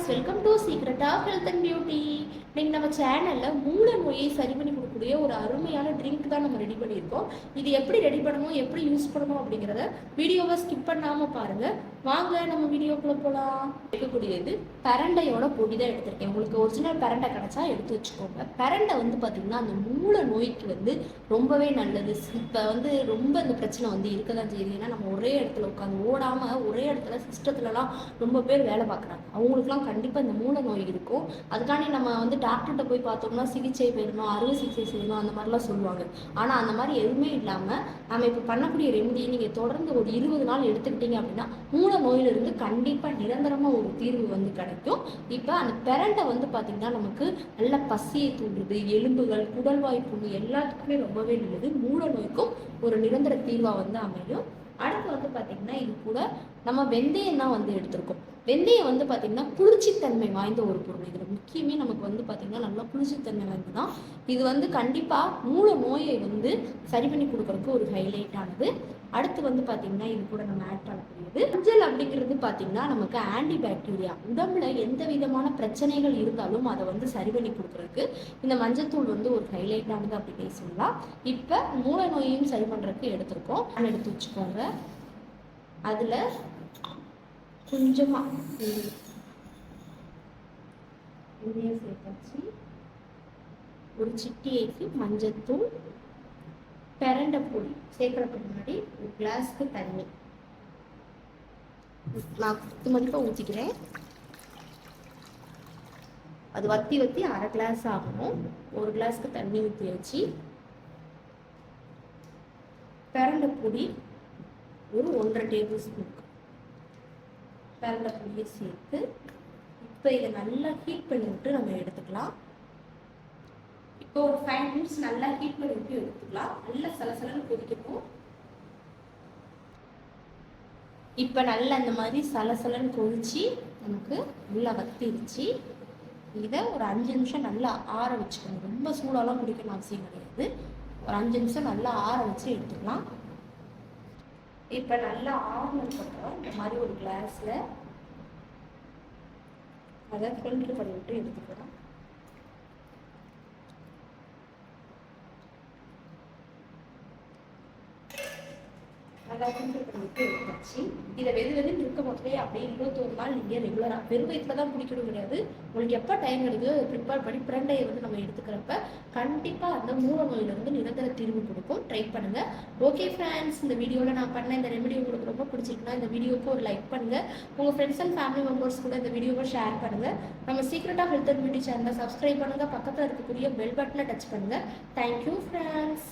Friends, welcome to secret of health and beauty. இன்னைக்கு நம்ம சேனலில் மூளை நோயை சரி பண்ணி கொடுக்கக்கூடிய ஒரு அருமையான ட்ரிங்க் தான் நம்ம ரெடி பண்ணியிருக்கோம். இது எப்படி ரெடி பண்ணணும், எப்படி யூஸ் பண்ணணும் அப்படிங்கிறத வீடியோவை ஸ்கிப் பண்ணாமல் பாருங்கள். வாங்க நம்ம வீடியோக்குள்ளே போகலாம். எடுக்கக்கூடியது பரண்டையோட பொடி தான் எடுத்திருக்கேன். உங்களுக்கு ஒரிஜினல் பரண்டை கிடச்சா எடுத்து வச்சுக்கோங்க. பரண்டை பார்த்திங்கன்னா அந்த மூளை நோய்க்கு ரொம்பவே நல்லது. இப்போ ரொம்ப இந்த பிரச்சனை இருக்க தான் செய்யுது. ஏன்னா நம்ம ஒரே இடத்துல உட்காந்து ஓடாமல் ஒரே இடத்துல சிஸ்டத்துலலாம் ரொம்ப பேர் வேலை பார்க்குறாங்க. அவங்களுக்குலாம் கண்டிப்பாக இந்த மூளை நோய் இருக்கும். அதுக்காண்டி நம்ம டாக்டர்கிட்ட போய் பார்த்தோம்னா சிகிச்சை பெறணும், அறுவை சிகிச்சை செய்யணும், அந்த மாதிரிலாம் சொல்லுவாங்க. ஆனால் அந்த மாதிரி எதுவுமே இல்லாமல் நம்ம இப்போ பண்ணக்கூடிய ரெமெடியை நீங்கள் தொடர்ந்து ஒரு 20 நாள் எடுத்துக்கிட்டீங்க அப்படின்னா மூளை நோயிலிருந்து கண்டிப்பாக நிரந்தரமாக ஒரு தீர்வு கிடைக்கும். இப்போ அந்த பிரண்டை பார்த்தீங்கன்னா நமக்கு நல்ல பசியை தூண்டுது, எலும்புகள், குடல்வாய் புண்ணு எல்லாத்துக்குமே ரொம்பவே நல்லது. மூளை நோய்க்கும் ஒரு நிரந்தர தீர்வாக அமையும். அடுத்து பார்த்தீங்கன்னா இது கூட நம்ம வெந்தயம் தான் எடுத்திருக்கோம். வெந்தயம் பார்த்தீங்கன்னா குளிர்ச்சித்தன்மை வாய்ந்த ஒரு பொருள். இதில் முக்கியமே நமக்கு பார்த்தீங்கன்னா நல்லா குளிர்ச்சித்தன்மை வாய்ந்து தான். இது கண்டிப்பாக மூளை நோயை சரி பண்ணி கொடுக்கறதுக்கு ஒரு ஹைலைட் ஆனது. அடுத்து பார்த்தீங்கன்னா இது கூட நம்ம ஆட் பண்ணக்கூடியது மஞ்சள் அப்படிங்கிறது பார்த்தீங்கன்னா நமக்கு ஆன்டி பாக்டீரியா. உடம்புல எந்த விதமான பிரச்சனைகள் இருந்தாலும் அதை சரி பண்ணி கொடுக்கறதுக்கு இந்த மஞ்சள் தூள் ஒரு ஹைலைட் ஆனது அப்படின்னு சொல்லலாம். இப்போ மூளை நோயையும் சரி பண்ணுறதுக்கு எடுத்திருக்கோம். எடுத்து வச்சுக்கோங்க. அதில் கொஞ்சமாக வெந்தயம் சேர்த்தாச்சு. ஒரு சிட்டியைக்கு மஞ்சத்தூள், பிரண்டை பொடி சேர்க்கறதுக்கு முன்னாடி ஒரு கிளாஸ்க்கு தண்ணி நான் 10 மணிக்காக ஊற்றிக்கிறேன். அது வத்தி அரை கிளாஸ் ஆகணும். ஒரு கிளாஸ்க்கு தண்ணி ஊற்றி வச்சு பிரண்டை பொடி ஒரு 1.5 டேபிள் ஸ்பூன் பிரண்டை பொடியை சேர்த்து இப்போ இதை நல்லா ஹீட் பண்ணி விட்டு நம்ம எடுத்துக்கலாம். இப்போ ஒரு 5 மினிட்ஸ் நல்லா ஹீட் பண்ணி விட்டு எடுத்துக்கலாம். நல்லா சலசலன்னு கொதிக்கணும். இப்போ நல்லா அந்த மாதிரி சலசலன்னு கொதிச்சு நமக்கு நல்லா வத்திருச்சு. இதை ஒரு 5 நிமிஷம் நல்லா ஆற வச்சுக்கணும். ரொம்ப சூடாலாம் குடிக்கணும் அவசியம் கிடையாது. ஒரு 5 நிமிஷம் நல்லா ஆற வச்சு எடுத்துக்கலாம். இப்போ நல்லா ஆறுனதுக்கப்புறம் இந்த மாதிரி ஒரு கிளாஸில் அதை ஃபில்டர் பண்ணிவிட்டு எடுத்துக்கலாம். நல்லா ஃபில்டர் பண்ணிவிட்டு எடுத்தாச்சு. இதை வெதுன்னு இருக்க போதே அப்படியே 21 நாள் நீங்கள் ரெகுலராக வெறும் வயிற்றில் தான் குடிக்கணும் கிடையாது. உங்களுக்கு எப்போ டைம் கிடைக்குதோ ப்ரிப்பேர் பண்ணி பிரண்டையை நம்ம எடுத்துக்கிறப்ப கண்டிப்பாக அந்த மூளை நோயிலிருந்து நிரந்தர தீர்வு கொடுக்கும். ட்ரை பண்ணுங்கள். ஓகே ஃப்ரெண்ட்ஸ், இந்த வீடியோவில் நான் பண்ண இந்த ரெமெடி உங்களுக்கு ரொம்ப பிடிச்சிருக்குன்னா இந்த வீடியோவுக்கு ஒரு லைக் பண்ணுங்கள். உங்கள் ஃப்ரெண்ட்ஸ் அண்ட் ஃபேமிலி மெம்பர்ஸ் கூட இந்த வீடியோவை ஷேர் பண்ணுங்கள். நம்ம secret of health and beauty சேனலை சப்ஸ்கிரைப் பண்ணுங்கள். பக்கத்தில் இருக்கக்கூடிய பெல் பட்டனை டச் பண்ணுங்கள். Thank you friends.